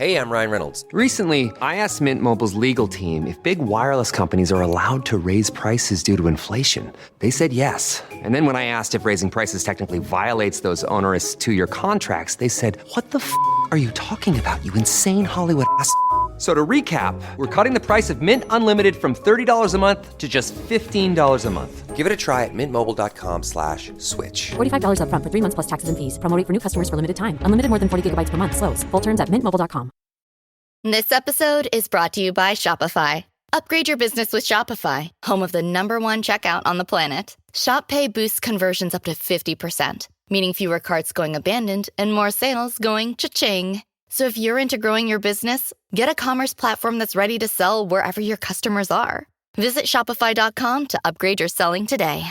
Hey, I'm Ryan Reynolds. Recently, I asked Mint Mobile's legal team if big wireless companies are allowed to raise prices due to inflation. They said yes. And then when I asked if raising prices technically violates those onerous two-year contracts, they said, "What the f*** are you talking about, you insane Hollywood ass?" So to recap, we're cutting the price of Mint Unlimited from $30 a month to just $15 a month. Give it a try at mintmobile.com/switch. $45 up front for 3 months plus taxes and fees. Promo rate for new customers for limited time. Unlimited more than 40 gigabytes per month. Slows full terms at mintmobile.com. This episode is brought to you by Shopify. Upgrade your business with Shopify, home of the #1 checkout on the planet. Shop Pay boosts conversions up to 50%, meaning fewer carts going abandoned and more sales going cha-ching. So if you're into growing your business, get a commerce platform that's ready to sell wherever your customers are. Visit shopify.com to upgrade your selling today.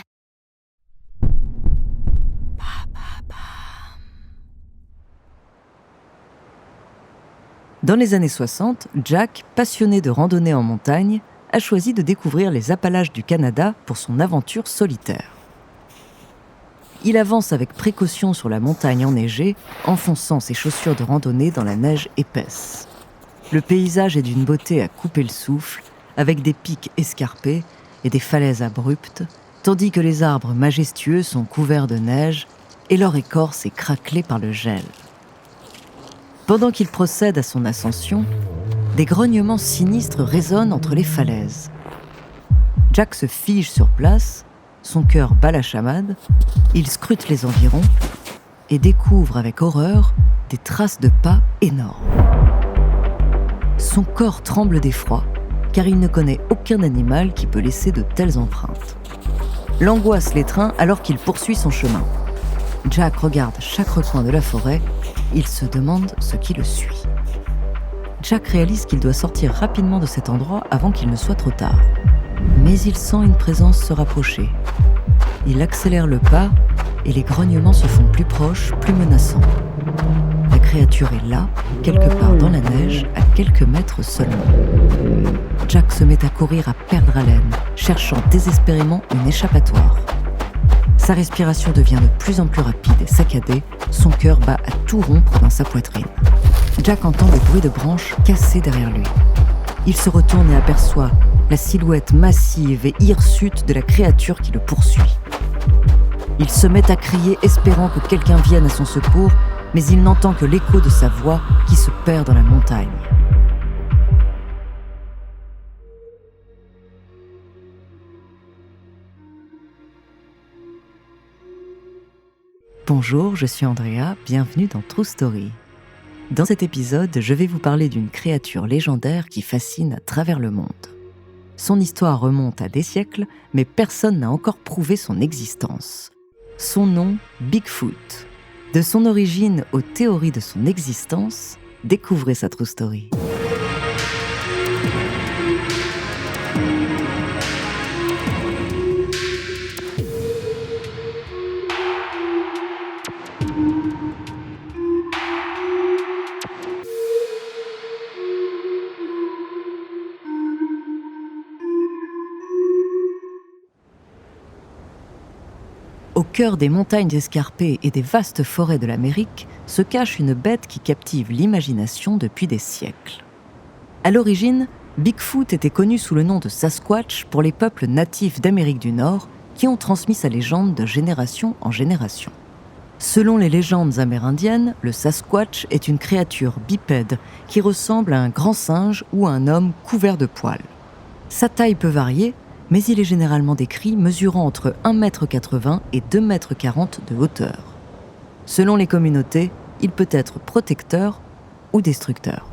Dans les années 60, Jack, passionné de randonnée en montagne, a choisi de découvrir les Appalaches du Canada pour son aventure solitaire. Il avance avec précaution sur la montagne enneigée, enfonçant ses chaussures de randonnée dans la neige épaisse. Le paysage est d'une beauté à couper le souffle, avec des pics escarpés et des falaises abruptes, tandis que les arbres majestueux sont couverts de neige et leur écorce est craquelée par le gel. Pendant qu'il procède à son ascension, des grognements sinistres résonnent entre les falaises. Jack se fige sur place, son cœur bat la chamade, il scrute les environs et découvre avec horreur des traces de pas énormes. Son corps tremble d'effroi, car il ne connaît aucun animal qui peut laisser de telles empreintes. L'angoisse l'étreint alors qu'il poursuit son chemin. Jack regarde chaque recoin de la forêt, il se demande ce qui le suit. Jack réalise qu'il doit sortir rapidement de cet endroit avant qu'il ne soit trop tard. Mais il sent une présence se rapprocher. Il accélère le pas et les grognements se font plus proches, plus menaçants. La créature est là, quelque part dans la neige, à quelques mètres seulement. Jack se met à courir à perdre haleine, cherchant désespérément une échappatoire. Sa respiration devient de plus en plus rapide et saccadée, son cœur bat à tout rompre dans sa poitrine. Jack entend des bruits de branches cassées derrière lui. Il se retourne et aperçoit la silhouette massive et hirsute de la créature qui le poursuit. Il se met à crier, espérant que quelqu'un vienne à son secours, mais il n'entend que l'écho de sa voix qui se perd dans la montagne. Bonjour, je suis Andrea, bienvenue dans True Story. Dans cet épisode, je vais vous parler d'une créature légendaire qui fascine à travers le monde. Son histoire remonte à des siècles, mais personne n'a encore prouvé son existence. Son nom, Bigfoot. De son origine aux théories de son existence, découvrez sa True Story. Au cœur des montagnes escarpées et des vastes forêts de l'Amérique se cache une bête qui captive l'imagination depuis des siècles. À l'origine, Bigfoot était connu sous le nom de Sasquatch pour les peuples natifs d'Amérique du Nord qui ont transmis sa légende de génération en génération. Selon les légendes amérindiennes, le Sasquatch est une créature bipède qui ressemble à un grand singe ou à un homme couvert de poils. Sa taille peut varier, mais il est généralement décrit mesurant entre 1,80 m et 2,40 m de hauteur. Selon les communautés, il peut être protecteur ou destructeur.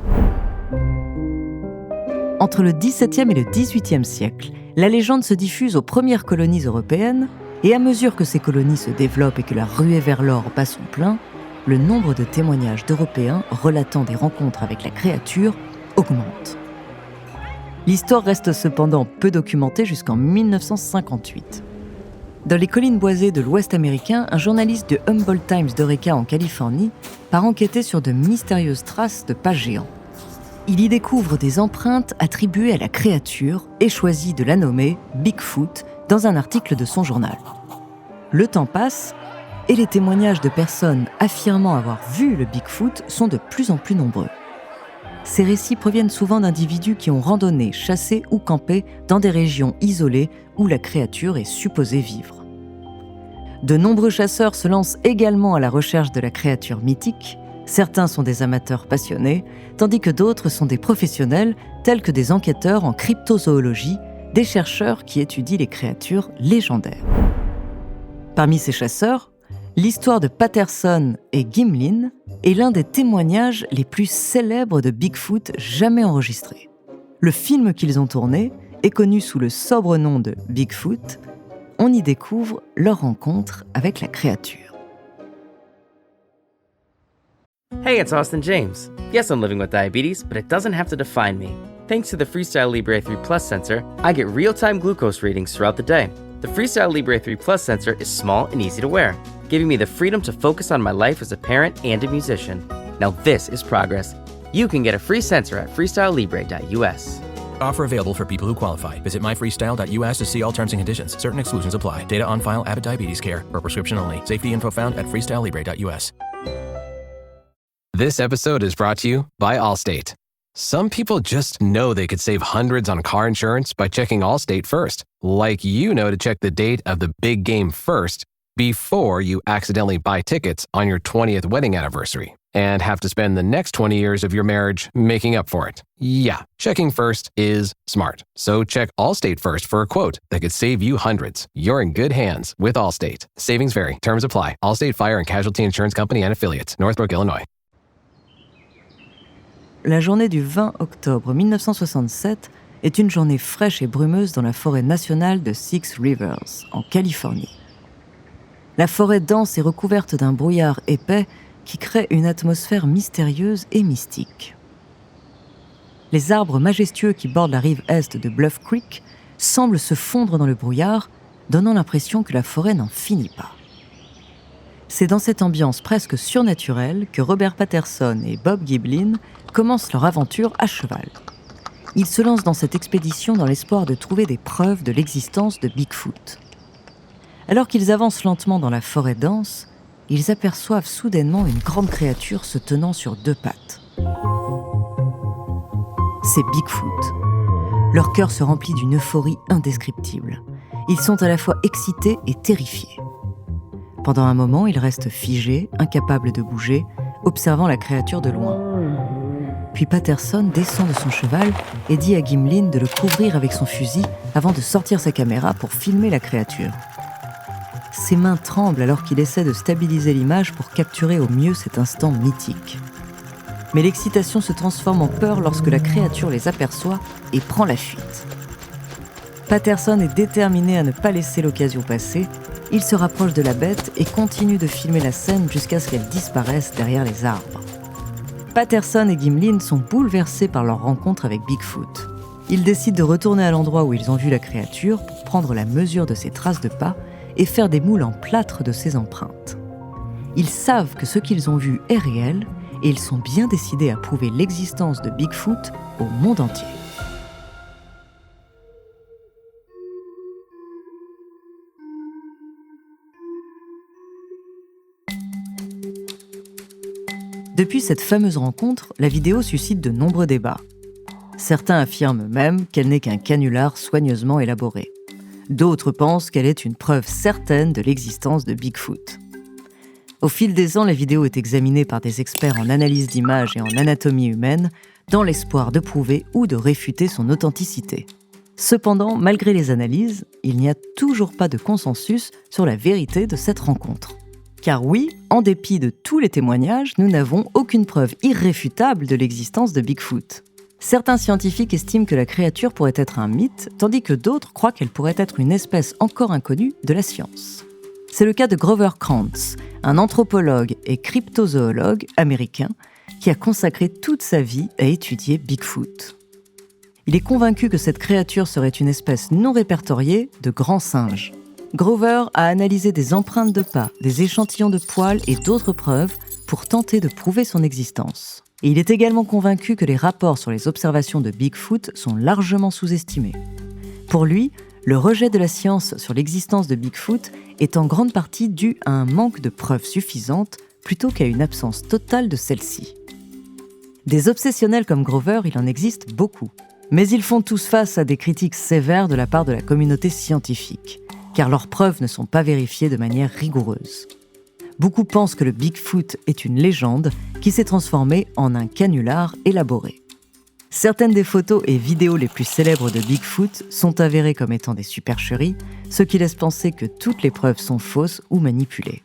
Entre le XVIIe et le XVIIIe siècle, la légende se diffuse aux premières colonies européennes, et à mesure que ces colonies se développent et que la ruée vers l'or bat son plein, le nombre de témoignages d'Européens relatant des rencontres avec la créature augmente. L'histoire reste cependant peu documentée jusqu'en 1958. Dans les collines boisées de l'Ouest américain, un journaliste de Humboldt Times d'Eureka en Californie part enquêter sur de mystérieuses traces de pas géants. Il y découvre des empreintes attribuées à la créature et choisit de la nommer Bigfoot dans un article de son journal. Le temps passe et les témoignages de personnes affirmant avoir vu le Bigfoot sont de plus en plus nombreux. Ces récits proviennent souvent d'individus qui ont randonné, chassé ou campé dans des régions isolées où la créature est supposée vivre. De nombreux chasseurs se lancent également à la recherche de la créature mythique. Certains sont des amateurs passionnés, tandis que d'autres sont des professionnels, tels que des enquêteurs en cryptozoologie, des chercheurs qui étudient les créatures légendaires. Parmi ces chasseurs, l'histoire de Patterson et Gimlin est l'un des témoignages les plus célèbres de Bigfoot jamais enregistrés. Le film qu'ils ont tourné est connu sous le sobre nom de Bigfoot. On y découvre leur rencontre avec la créature. Hey, it's Austin James. Yes, I'm living with diabetes, but it doesn't have to define me. Thanks to the Freestyle Libre 3 Plus sensor, I get real-time glucose readings throughout the day. The Freestyle Libre 3 Plus sensor is small and easy to wear, giving me the freedom to focus on my life as a parent and a musician. Now this is progress. You can get a free sensor at freestylelibre.us. Offer available for people who qualify. Visit myfreestyle.us to see all terms and conditions. Certain exclusions apply. Data on file, Abbott Diabetes Care, or prescription only. Safety info found at freestylelibre.us. This episode is brought to you by Allstate. Some people just know they could save hundreds on car insurance by checking Allstate first. Like you know to check the date of the big game first before you accidentally buy tickets on your 20th wedding anniversary and have to spend the next 20 years of your marriage making up for it. Yeah, checking first is smart. So check Allstate first for a quote that could save you hundreds. You're in good hands with Allstate. Savings vary. Terms apply. Allstate Fire and Casualty Insurance Company and Affiliates. Northbrook, Illinois. La journée du 20 octobre 1967 est une journée fraîche et brumeuse dans la forêt nationale de Six Rivers, en Californie. La forêt dense est recouverte d'un brouillard épais qui crée une atmosphère mystérieuse et mystique. Les arbres majestueux qui bordent la rive est de Bluff Creek semblent se fondre dans le brouillard, donnant l'impression que la forêt n'en finit pas. C'est dans cette ambiance presque surnaturelle que Robert Patterson et Bob Gimlin commencent leur aventure à cheval. Ils se lancent dans cette expédition dans l'espoir de trouver des preuves de l'existence de Bigfoot. Alors qu'ils avancent lentement dans la forêt dense, ils aperçoivent soudainement une grande créature se tenant sur deux pattes. C'est Bigfoot. Leur cœur se remplit d'une euphorie indescriptible. Ils sont à la fois excités et terrifiés. Pendant un moment, ils restent figés, incapables de bouger, observant la créature de loin. Puis Patterson descend de son cheval et dit à Gimlin de le couvrir avec son fusil avant de sortir sa caméra pour filmer la créature. Ses mains tremblent alors qu'il essaie de stabiliser l'image pour capturer au mieux cet instant mythique. Mais l'excitation se transforme en peur lorsque la créature les aperçoit et prend la fuite. Patterson est déterminé à ne pas laisser l'occasion passer. Il se rapproche de la bête et continue de filmer la scène jusqu'à ce qu'elle disparaisse derrière les arbres. Patterson et Gimlin sont bouleversés par leur rencontre avec Bigfoot. Ils décident de retourner à l'endroit où ils ont vu la créature pour prendre la mesure de ses traces de pas et faire des moules en plâtre de ses empreintes. Ils savent que ce qu'ils ont vu est réel et ils sont bien décidés à prouver l'existence de Bigfoot au monde entier. Depuis cette fameuse rencontre, la vidéo suscite de nombreux débats. Certains affirment même qu'elle n'est qu'un canular soigneusement élaboré. D'autres pensent qu'elle est une preuve certaine de l'existence de Bigfoot. Au fil des ans, la vidéo est examinée par des experts en analyse d'images et en anatomie humaine, dans l'espoir de prouver ou de réfuter son authenticité. Cependant, malgré les analyses, il n'y a toujours pas de consensus sur la vérité de cette rencontre. Car oui, en dépit de tous les témoignages, nous n'avons aucune preuve irréfutable de l'existence de Bigfoot. Certains scientifiques estiment que la créature pourrait être un mythe, tandis que d'autres croient qu'elle pourrait être une espèce encore inconnue de la science. C'est le cas de Grover Krantz, un anthropologue et cryptozoologue américain qui a consacré toute sa vie à étudier Bigfoot. Il est convaincu que cette créature serait une espèce non répertoriée de grands singes. Grover a analysé des empreintes de pas, des échantillons de poils et d'autres preuves pour tenter de prouver son existence. Et il est également convaincu que les rapports sur les observations de Bigfoot sont largement sous-estimés. Pour lui, le rejet de la science sur l'existence de Bigfoot est en grande partie dû à un manque de preuves suffisantes plutôt qu'à une absence totale de celle-ci. Des obsessionnels comme Grover, il en existe beaucoup. Mais ils font tous face à des critiques sévères de la part de la communauté scientifique, car leurs preuves ne sont pas vérifiées de manière rigoureuse. Beaucoup pensent que le Bigfoot est une légende qui s'est transformée en un canular élaboré. Certaines des photos et vidéos les plus célèbres de Bigfoot sont avérées comme étant des supercheries, ce qui laisse penser que toutes les preuves sont fausses ou manipulées.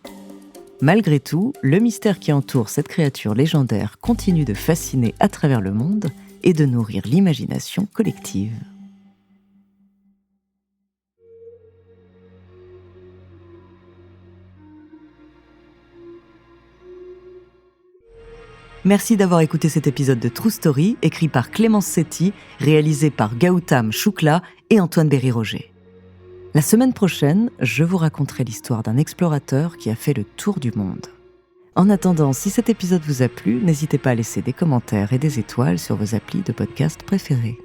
Malgré tout, le mystère qui entoure cette créature légendaire continue de fasciner à travers le monde et de nourrir l'imagination collective. Merci d'avoir écouté cet épisode de True Story, écrit par Clémence Setti, réalisé par Gautam Shukla et Antoine Berry-Roger. La semaine prochaine, je vous raconterai l'histoire d'un explorateur qui a fait le tour du monde. En attendant, si cet épisode vous a plu, n'hésitez pas à laisser des commentaires et des étoiles sur vos applis de podcast préférés.